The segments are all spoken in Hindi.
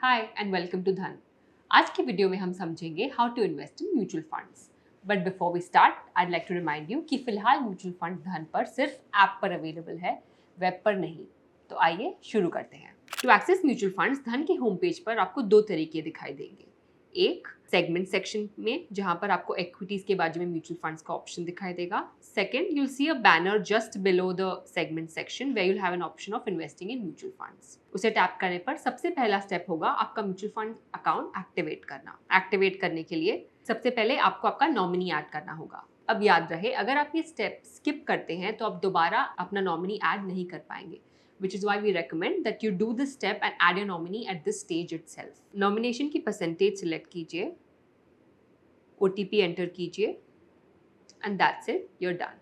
हाय एंड वेलकम टू धन। आज की वीडियो में हम समझेंगे how to invest in mutual funds. But before we start I like to remind you कि फिलहाल म्यूचुअल फंड धन पर सिर्फ ऐप पर अवेलेबल है, वेब पर नहीं। तो आइए शुरू करते हैं। टू एक्सेस म्यूचुअल फंड्स धन के होम पेज पर आपको दो तरीके दिखाई देंगे। एक सेगमेंट सेक्शन में जहां पर आपको इक्विटीज के बाजू में म्यूचुअल फंड्स का ऑप्शन दिखाई देगा। Second, you'll see a banner just below the segment section where you'll have an option of investing in mutual funds. उसे टैप करने पर सबसे पहला स्टेप होगा आपका म्यूचुअल फंड अकाउंट एक्टिवेट करना। एक्टिवेट करने के लिए सबसे पहले आपको आपका नॉमिनी ऐड करना होगा। अब याद रहे, अगर आप ये स्टेप स्किप करते हैं तो आप दोबारा अपना नॉमिनी ऐड नहीं कर पाएंगे, which is why we recommend that you do this step and add your nominee at this stage itself. Nomination की परसेंटेज सिलेक्ट कीजिए, OTP एंटर कीजिए, and that's it, you're done.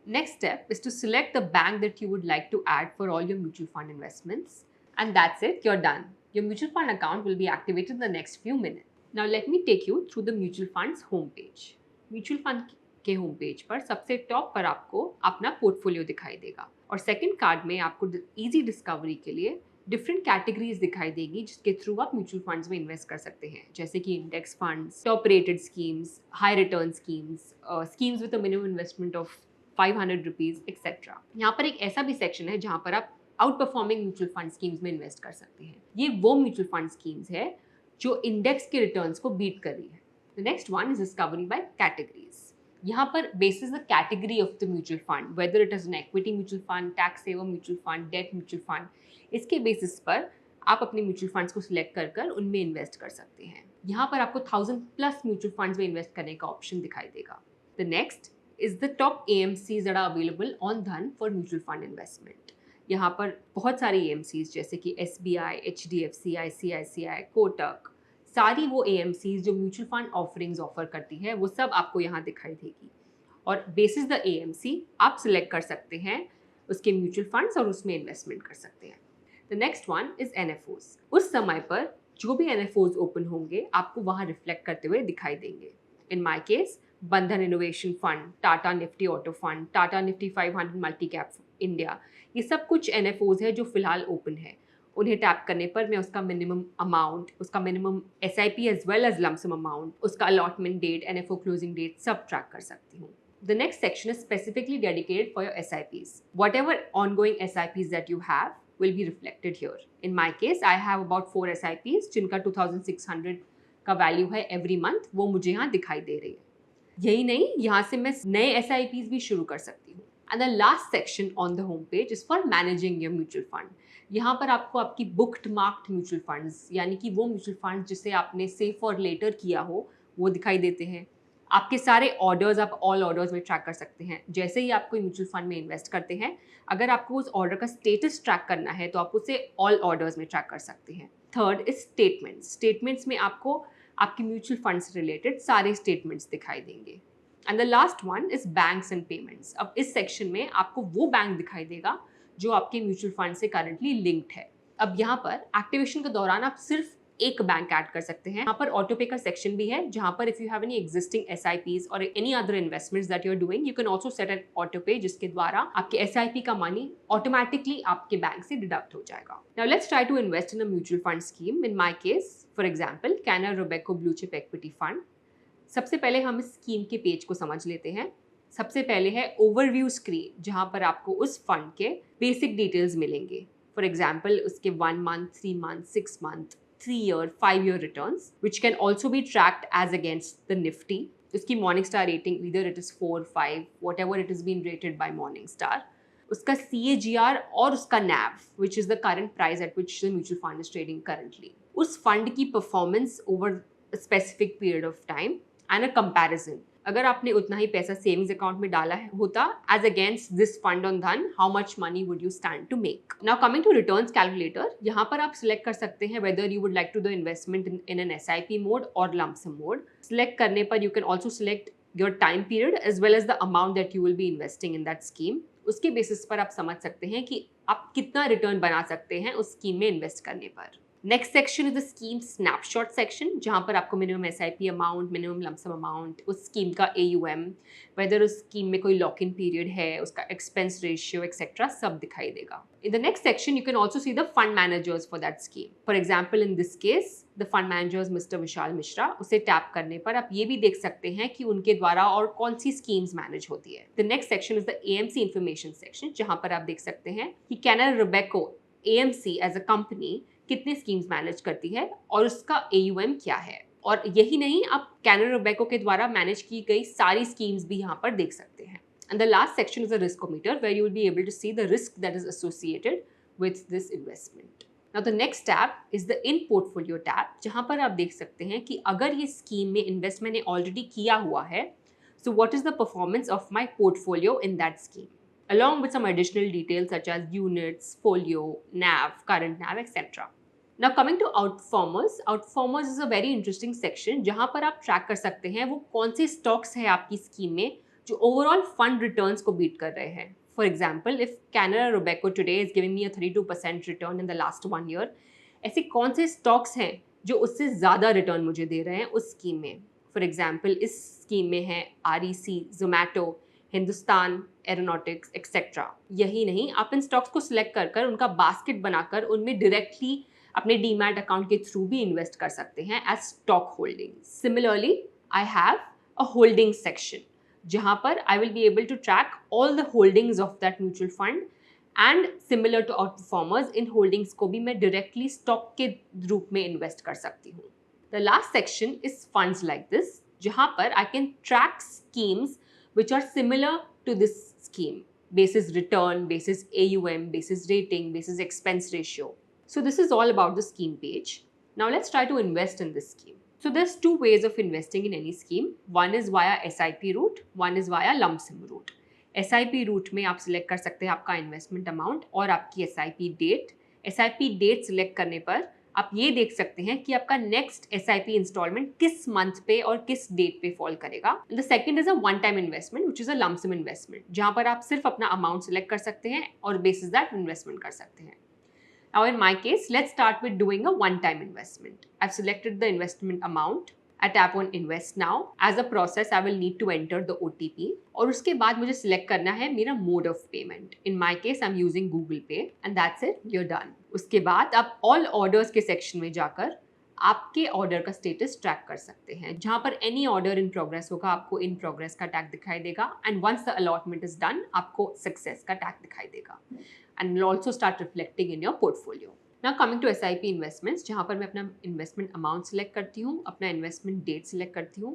Next step is to select the bank that you would like to add for all your mutual fund investments, and that's it, you're done. Your mutual fund account will be activated in the next few minutes. Now let me take you through the mutual funds homepage. Mutual fund के होम पेज पर सबसे टॉप पर आपको अपना पोर्टफोलियो दिखाई देगा और सेकंड कार्ड में आपको इजी डिस्कवरी के लिए डिफरेंट कैटेगरीज दिखाई देगी जिसके थ्रू आप म्यूचुअल फंड्स में इन्वेस्ट कर सकते हैं, जैसे कि index funds, top rated schemes, high return schemes, schemes with a minimum investment of 500 rupees etcetera. यहाँ पर एक ऐसा भी सेक्शन है जहाँ पर आप out performing mutual fund schemes में इन्वेस्ट कर सकते हैं। ये वो म्यूचुअल फंड स्कीम्स है जो इंडेक्स के रिटर्न्स को बीट कर रही है। The next one is discovery by categories. यहाँ पर basis the category of the mutual fund, whether it is an equity mutual fund, tax saver mutual fund, debt mutual fund, इसके बेसिस पर आप अपने म्यूचुअल फंड्स को सिलेक्ट कर कर उनमें इन्वेस्ट कर सकते हैं। यहाँ पर आपको 1000+ म्यूचुअल फंड्स में इन्वेस्ट करने का ऑप्शन दिखाई देगा। The next is the top AMCs that are available on धन फॉर म्यूचुअल फंड इन्वेस्टमेंट। यहाँ पर बहुत सारे AMCs जैसे कि SBI, HDFC, ICICI, कोटक, सारी वो AMCs जो म्यूचुअल फंड ऑफरिंग्स ऑफर करती है वो सब आपको यहाँ दिखाई देगी और बेसिस द AMC आप सिलेक्ट कर सकते हैं उसके म्यूचुअल फंड्स और उसमें इन्वेस्टमेंट कर सकते हैं। The next one is NFOs। उस समय पर जो भी NFOs ओपन होंगे आपको वहाँ रिफ्लेक्ट करते हुए दिखाई देंगे। इन माई केस बंधन innovation fund, Tata Nifty auto fund, Tata Nifty 500 multi cap India, ये सब कुछ NFOs है जो फिलहाल ओपन है। उन्हें टैप करने पर मैं उसका मिनिमम अमाउंट, उसका minimum SIP as well as lump sum amount, उसका allotment date, NFO closing date सब ट्रैक कर सकती हूँ। The next section is specifically dedicated for your SIPs. Whatever ongoing SIPs that you have will be reflected here. In my case, I have about 4 SIPs जिनका 2600 का वैल्यू है एवरी मंथ, वो मुझे यहाँ दिखाई दे रही है। यही नहीं, यहाँ से मैं नए SIPs भी शुरू कर सकती हूँ। And the last section on the home page is for managing your mutual fund. यहाँ पर आपको आपकी बुक्ड मार्क्ड म्यूचुअल फंड्स, यानी कि वो म्यूचुअल फंड जिसे आपने सेव फॉर लेटर किया हो वो दिखाई देते हैं। आपके सारे ऑर्डर्स आप ऑल ऑर्डर्स में ट्रैक कर सकते हैं। जैसे ही आप कोई म्यूचुअल फंड में इन्वेस्ट करते हैं, अगर आपको उस ऑर्डर का स्टेटस ट्रैक करना है तो आप उसे ऑल ऑर्डर्स में ट्रैक कर सकते हैं। Third is statements. स्टेटमेंट्स में आपको आपके म्यूचुअल फंड से रिलेटेड सारे स्टेटमेंट्स दिखाई देंगे। And the last one is banks and payments. अब इस सेक्शन में आपको वो बैंक दिखाई देगा जो आपके म्यूचुअल फंड से करंटली लिंक्ड है। अब यहाँ पर एक्टिवेशन के दौरान आप सिर्फ एक बैंक ऐड कर सकते हैं। यहाँ पर ऑटोपे का सेक्शन भी है जहाँ पर if you have any existing SIPs और any other investments that you are doing, you can also set an autopay जिसके द्वारा आपके SIP का मनी ऑटोमेटिकली आपके बैंक से डिडक्ट हो जाएगा। Now let's try to invest in a mutual fund scheme. In my case for example Canara Robeco blue chip equity fund. सबसे पहले हम इस स्कीम के पेज को समझ लेते हैं। सबसे पहले है ओवरव्यू स्क्रीन जहाँ पर आपको उस फंड के बेसिक डिटेल्स मिलेंगे। फॉर एग्जाम्पल उसके 1 month, 3 month, 6 month, 3 year, 5 year returns, which can also be tracked as against the Nifty. उसकी Morningstar rating, either it is 4, 5, whatever it has been rated by Morningstar. उसका CAGR और उसका NAV, which is the current price at which the mutual fund is trading currently. उस fund की performance over a specific period of time and a comparison. अगर आपने उतना ही पैसा सेविंग्स अकाउंट में डाला होता as against this fund on Dhan, how much money would you stand to make. Now coming to returns calculator, यहाँ पर आप सिलेक्ट कर सकते हैं whether you would like to the investment in an SIP mode और लमसम मोड। सिलेक्ट करने पर you can also select your time period as well as the amount that you will be investing in that scheme. उसके बेसिस पर आप समझ सकते हैं कि आप कितना रिटर्न बना सकते हैं उस स्कीम में इन्वेस्ट करने पर। Next section is the scheme snapshot section, जहाँ पर आपको minimum SIP amount, minimum lump sum amount, उस स्कीम का AUM, वेदर उस स्कीम में कोई लॉक इन पीरियड है, उसका एक्सपेंस रेशियो एक्सेट्रा सब दिखाई देगा. In the next section you can also see the fund managers for that scheme. For example in this case the fund managers mister Vishal Mishra. उसे टैप करने पर आप ये भी देख सकते हैं कि उनके द्वारा और कौन सी स्कीम्स मैनेज होती है. The next section is the AMC information section, जहाँ पर आप देख सकते हैं कि Canara Robeco AMC as a company कितनी स्कीम्स मैनेज करती है और उसका AUM क्या है. और यही नहीं, आप कैनरा रोबेको के द्वारा मैनेज की गई सारी स्कीम्स भी यहाँ पर देख सकते हैं. And the last section is a riskometer, where you will be able to see the risk that is associated with this investment. Now the next tab is the in portfolio tab, जहाँ पर आप देख सकते हैं कि अगर ये स्कीम में इन्वेस्ट मैंने ऑलरेडी किया हुआ है, so what is the performance of my portfolio in that scheme, along with some additional details such as units, folio, NAV, current NAV, etc. Now coming to outperformers, outperformers is a very interesting section, जहाँ पर आप ट्रैक कर सकते हैं वो कौन से स्टॉक्स हैं आपकी स्कीम में जो ओवरऑल फंड रिटर्न्स को बीट कर रहे हैं. For example, if Canara Robeco today is giving me a 32% return in the last 1 year, ऐसे कौन से स्टॉक्स हैं जो उससे ज़्यादा रिटर्न मुझे दे रहे हैं उस स्कीम में. फॉर एग्जाम्पल, इस स्कीम में है REC, Zomato, Hindustan aeronautics etcetera. यही नहीं, आप इन स्टॉक्स को सिलेक्ट कर कर उनका बास्केट बनाकर उनमें डायरेक्टली अपने डीमैट अकाउंट के थ्रू भी इन्वेस्ट कर सकते हैं as stock holding. Similarly I have a holding section, जहाँ पर I will be able to track all the holdings of that mutual fund. And similar to outperformers, इन होल्डिंग्स को भी मैं डायरेक्टली स्टॉक के रूप में इन्वेस्ट कर सकती हूँ. The last section is funds like this, जहाँ पर I can track schemes which are similar to this scheme, basis return, basis AUM, basis rating, basis expense ratio. So this is all about the scheme page. Now let's try to invest in this scheme. So there's two ways of investing in any scheme. One is via SIP route, one is via lump sum route. SIP route में आप select कर सकते हैं आपका investment amount और आपकी SIP date. SIP date select करने पर आप ये देख सकते हैं कि आपका नेक्स्ट SIP इंस्टॉलमेंट किस मंथ पे और किस डेट पे फॉल करेगा. The second is a one time investment which is a lump sum investment, जहां पर आप सिर्फ अपना अमाउंट सिलेक्ट कर सकते हैं और बेसिस दैट इन्वेस्टमेंट कर सकते हैं. Now in my case, let's start with doing a one-time investment. I've selected the investment amount. I tap on invest now. As a process, I will need to enter the OTP. और उसके बाद मुझे select करना है मेरा mode of payment. In my case, I'm using Google Pay, and that's it. You're done. उसके बाद आप all orders के section में जाकर आपके ऑर्डर का स्टेटस ट्रैक कर सकते हैं, जहां पर एनी ऑर्डर इन प्रोग्रेस होगा आपको इन प्रोग्रेस का टैग दिखाई देगा. And once the allotment is done, आपको सक्सेस का टैग दिखाई देगा. And will also start reflecting in your portfolio. Now coming to SIP investments, जहाँ पर मैं अपना investment amount select करती हूँ, अपना investment date select करती हूँ,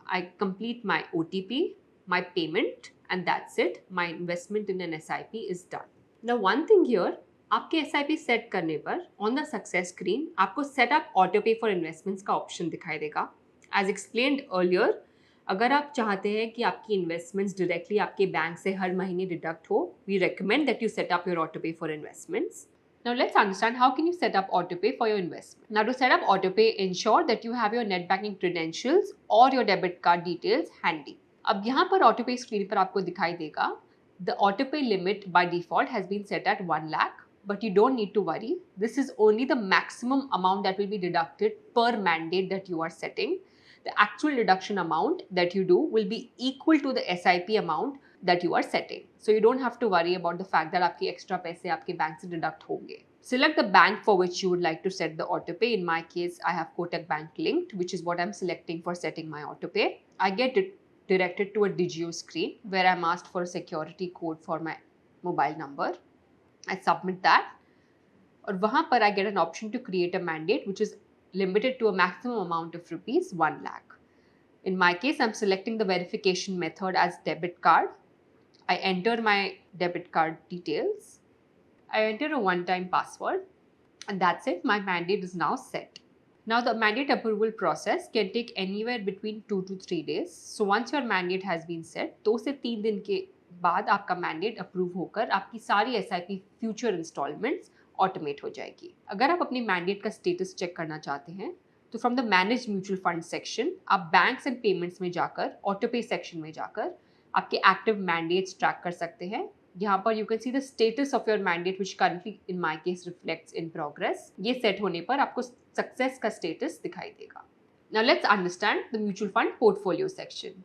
I complete my OTP, my payment, and that's it. My investment in an SIP is done. Now one thing here, आपके SIP सेट करने पर on the success screen आपको set up auto pay for investments का ऑप्शन दिखाई देगा. As explained earlier, अगर आप चाहते हैं कि आपकी इन्वेस्टमेंट्स डायरेक्टली आपके बैंक से हर महीने डिडक्ट हो, we recommend that you set up your auto pay for investments. Now let's understand how can you set up autopay for your investment. Now to set up autopay, ensure that you have your net banking credentials or your debit card details handy. अब यहाँ पर autopay स्क्रीन पर आपको दिखाई देगा the autopay limit by default has been set at 1 lakh, but you don't need to worry. This is only the maximum amount that will be deducted per mandate that you are setting. The actual deduction amount that you do will be equal to the SIP amount that you are setting. So you don't have to worry about the fact that आपकी extra पैसे आपके बैंक से deduct होंगे. Select the bank for which you would like to set the autopay. In my case, I have Kotak Bank linked, which is what I'm selecting for setting my autopay. I get it directed to a Digio screen where I'm asked for a security code for my mobile number. I submit that. और वहाँ पर I get an option to create a mandate which is limited to a maximum amount of rupees 1 lakh. In my case, I'm selecting the verification method as debit card. I enter my debit card details. I enter a one-time password, and that's it. My mandate is now set. Now the mandate approval process can take anywhere between 2 to 3 days. So once your mandate has been set, 2 से 3 दिन के बाद आपका mandate approve होकर आपकी सारी SIP future installments ऑटोमेट हो जाएगी. अगर आप अपनी मैंडेट का स्टेटस चेक करना चाहते हैं तो from the manage mutual fund section आप बैंक्स एंड पेमेंट्स में जाकर ऑटो पे सेक्शन में जाकर आपके एक्टिव मैंडेट्स ट्रैक कर सकते हैं यहाँ पर you can see the status of your mandate which currently in my case reflects in progress. ये सेट होने पर आपको सक्सेस का स्टेटस दिखाई देगा। Now let's understand the mutual fund portfolio section.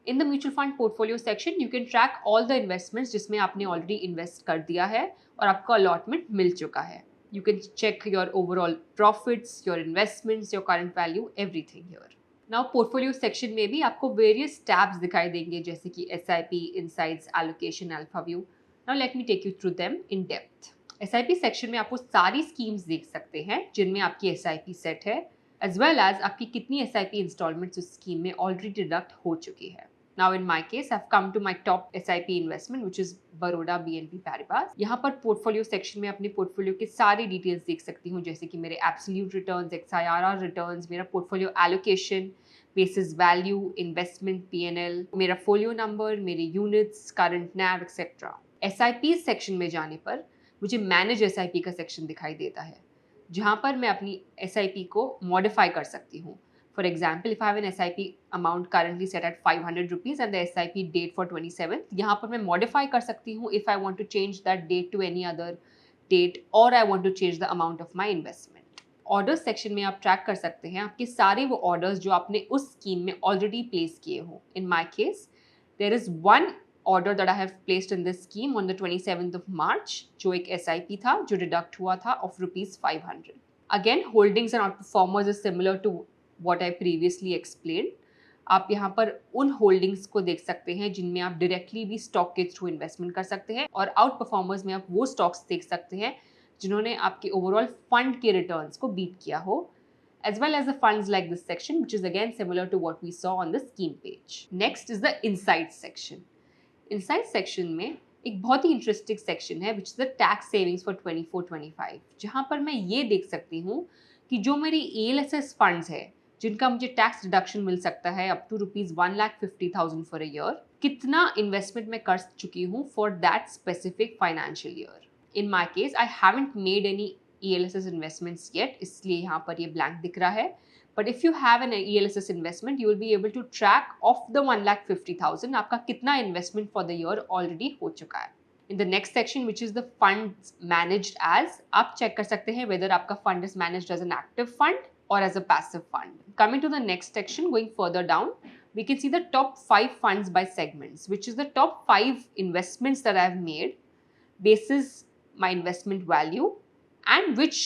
In the mutual fund portfolio section, you can track all the investments जिसमें आपने already invest कर दिया है और आपका allotment मिल चुका है. You can check your overall profits, your investments, your current value, everything here. Now portfolio section में भी आपको various tabs दिखाई देंगे जैसे कि SIP, Insights, Allocation, AlphaView. Now let me take you through them in depth. SIP section में आपको सारी schemes देख सकते हैं जिनमें आपकी SIP set है, as well as आपकी कितनी SIP installments उस scheme में already deduct हो चुकी है. Now in my case, I've come to my top SIP investment, which is Baroda BNP Paribas. यहाँ पर portfolio section में अपने portfolio के सारे details देख सकती हूँ जैसे कि मेरे absolute returns, XIRR returns, मेरा portfolio allocation, basis value, investment P&L, मेरा folio number, मेरे units, current NAV, etc. SIP section में जाने पर मुझे manage SIP का section दिखाई देता है जहाँ पर मैं अपनी SIP को modify कर सकती हूँ. For example, if I have an SIP amount currently set at 500 rupees and the SIP date for 27th, यहाँ पर मैं modify कर सकती हूँ if I want to change that date to any other date or I want to change the amount of my investment. Orders section में आप track कर सकते हैं आपके सारे वो orders जो आपने उस scheme में already place किए हो. In my case, there is one order that I have placed in this scheme on the 27th of March जो एक SIP था जो deduct हुआ था of rupees 500. Again, holdings and outperformers is similar to what I previously explained. आप यहाँ पर उन होल्डिंग्स को देख सकते हैं जिनमें आप डायरेक्टली भी स्टॉक के थ्रू इन्वेस्टमेंट कर सकते हैं और आउट परफॉर्मर्स में आप वो स्टॉक्स देख सकते हैं जिन्होंने आपके ओवरऑल फंड के रिटर्न्स को बीट किया हो, as well as the funds like this section, which is again similar to what we saw on the scheme page. Next is the insights section. Insights section में एक बहुत ही इंटरेस्टिंग सेक्शन है which is the tax savings for 24-25, जहाँ पर मैं ये देख सकती हूँ कि जो मेरी ALSS फंड्स है जिनका मुझे टैक्स डिडक्शन मिल सकता है up to ₹1,50,000 for a year, कितना इन्वेस्टमेंट मैं कर चुकी हूँ for that specific financial year. In my case I haven't made any ELSS investments yet, इसलिए यहाँ पर ये ब्लैंक दिख रहा है. But if you have an ELSS investment you will be able to track of the 1,50,000 आपका कितना investment for the year already हो चुका है. In the next section, which is the funds managed as, आप चेक कर सकते हैं whether आपका fund is managed as an active fund or as a passive fund. Coming to the next section, going further down, we can see the top 5 funds by segments, which is the top 5 investments that I have made basis my investment value and which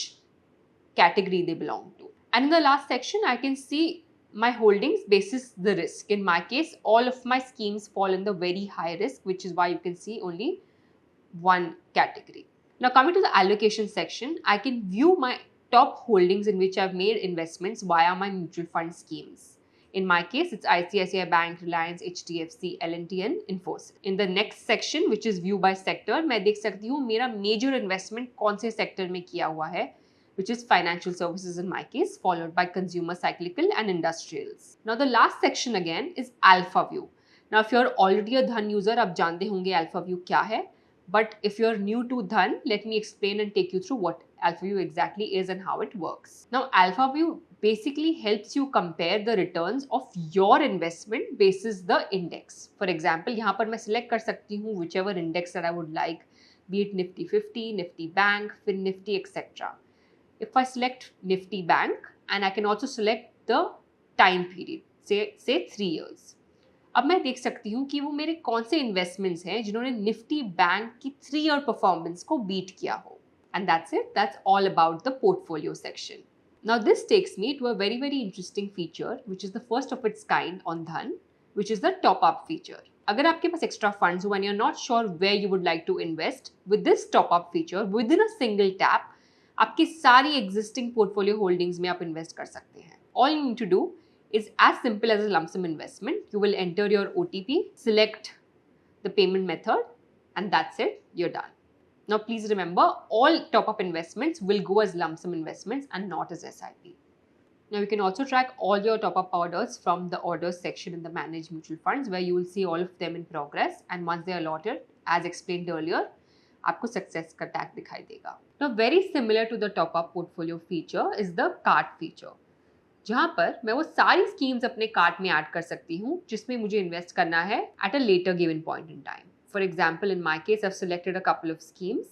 category they belong to. And in the last section, I can see my holdings basis the risk. In my case, all of my schemes fall in the very high risk, which is why you can see only one category. Now coming to the allocation section, I can view my top holdings in which I've made investments via my mutual fund schemes. In my case, it's ICICI Bank, Reliance, HDFC, L&T and Infosys. In the next section, which is view by sector, मैं देख सकती हूँ मेरा major investment कौन से sector में किया हुआ है, which is financial services in my case, followed by consumer, cyclical and industrials. Now the last section again is AlphaView. Now if you're already a Dhan user, आप जानते होंगे AlphaView क्या है. But if you're new to Dhan, let me explain and take you through what AlphaView exactly is and how it works. Now, AlphaView basically helps you compare the returns of your investment basis the index. For example, यहाँ पर मैं select कर सकती हूँ whichever index that I would like, be it Nifty 50, Nifty Bank, FinNifty, etc. If I select Nifty Bank, and I can also select the time period, say 3 years. अब मैं देख सकती हूँ कि वो मेरे कौन से इन्वेस्टमेंट्स हैं जिन्होंने निफ्टी बैंक की 3 ईयर परफॉर्मेंस को बीट किया हो. And that's it. That's all about the portfolio section. Now this takes me to a very very interesting feature which is the first of its kind on Dhan, which is the top up feature. अगर आपके पास एक्स्ट्रा फंड्स हो and you are not sure where you would like to invest, with this top up feature with in a single tap आपकी सारी एग्जिस्टिंग पोर्टफोलियो होल्डिंग्स में आप इन्वेस्ट कर सकते हैं. All you need to do is as simple as a lump sum investment. You will enter your OTP, select the payment method, and that's it, you're done. Now please remember, all top-up investments will go as lump sum investments and not as SIP. Now you can also track all your top-up orders from the orders section in the managed mutual funds, where you will see all of them in progress, and once they are allotted, as explained earlier, आपको success का tag दिखाई देगा. Now very similar to the top-up portfolio feature is the cart feature, जहाँ पर मैं वो सारी स्कीम्स अपने कार्ट में ऐड कर सकती हूँ जिसमें मुझे इन्वेस्ट करना है at a later given point in time. For example, in my case, I've selected a couple of schemes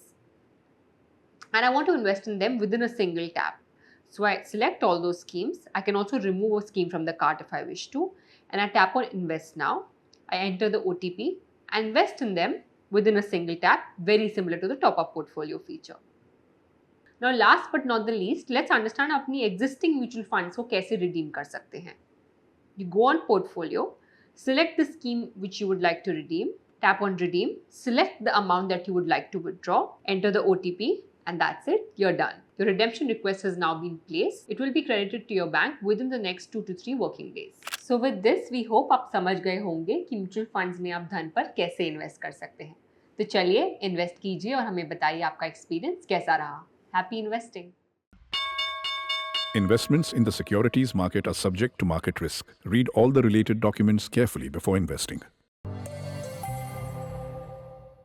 and I want to invest in them within a single tap. So I select all those schemes. I can also remove a scheme from the cart if I wish to, and I tap on invest now. I enter the OTP and invest in them within a single tap, very similar to the top up portfolio feature. Now last but not the least, let's understand अपनी existing mutual funds को कैसे redeem कर सकते हैं. You go on portfolio, select the scheme which you would like to redeem, tap on redeem, select the amount that you would like to withdraw, enter the OTP, and that's it, you're done. Your redemption request has now been placed. It will be credited to your bank within the next 2 to 3 working days. So with this, we hope आप समझ गए होंगे कि म्यूचुअल फंड्स में आप धन पर कैसे इन्वेस्ट कर सकते हैं. तो चलिए इन्वेस्ट कीजिए और हमें बताइए आपका एक्सपीरियंस कैसा रहा. Happy investing! Investments in the securities market are subject to market risk. Read all the related documents carefully before investing.